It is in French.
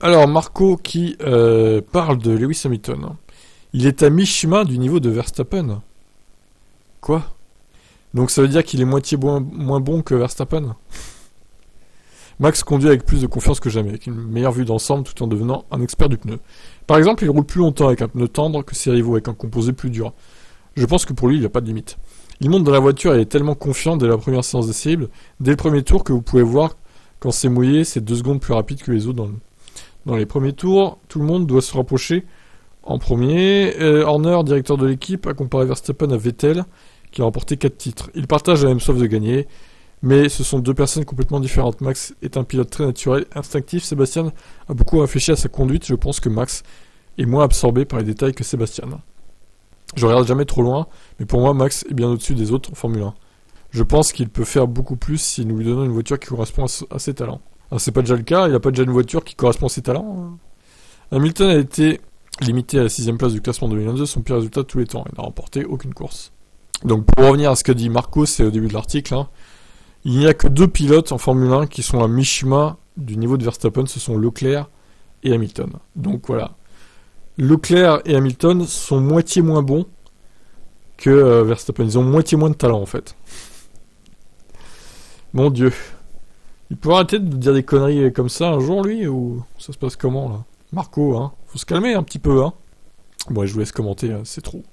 Alors, Marco qui parle de Lewis Hamilton. Il est à mi-chemin du niveau de Verstappen. Quoi? Donc ça veut dire qu'il est moitié moins bon que Verstappen? Max conduit avec plus de confiance que jamais, avec une meilleure vue d'ensemble tout en devenant un expert du pneu. Par exemple, il roule plus longtemps avec un pneu tendre que ses rivaux avec un composé plus dur. Je pense que pour lui, il n'y a pas de limite. Il monte dans la voiture et est tellement confiant dès la première séance d'essai libre, dès le premier tour, que vous pouvez voir quand c'est mouillé, c'est 2 secondes plus rapide que les autres dans les premiers tours. Tout le monde doit se rapprocher en premier. Horner, directeur de l'équipe, a comparé Verstappen à Vettel, qui a remporté 4 titres. Ils partagent la même soif de gagner, mais ce sont 2 personnes complètement différentes. Max est un pilote très naturel, instinctif. Sébastien a beaucoup réfléchi à sa conduite. Je pense que Max est moins absorbé par les détails que Sébastien. Je regarde jamais trop loin, mais pour moi, Max est bien au-dessus des autres en Formule 1. Je pense qu'il peut faire beaucoup plus si nous lui donnons une voiture qui correspond à ses talents. Alors c'est pas déjà le cas, il n'a pas déjà une voiture qui correspond à ses talents. Hamilton a été limité à la 6ème place du classement 2022, son pire résultat de tous les temps. Il n'a remporté aucune course. Donc pour revenir à ce que dit Marco, c'est au début de l'article, il n'y a que 2 pilotes en Formule 1 qui sont à mi-chemin du niveau de Verstappen, ce sont Leclerc et Hamilton. Donc voilà. Leclerc et Hamilton sont moitié moins bons que Verstappen. Ils ont moitié moins de talent en fait. Mon Dieu. Il peut arrêter de dire des conneries comme ça un jour lui, ou ça se passe comment là? Marco, faut se calmer un petit peu, Bon, je vous laisse commenter, c'est trop.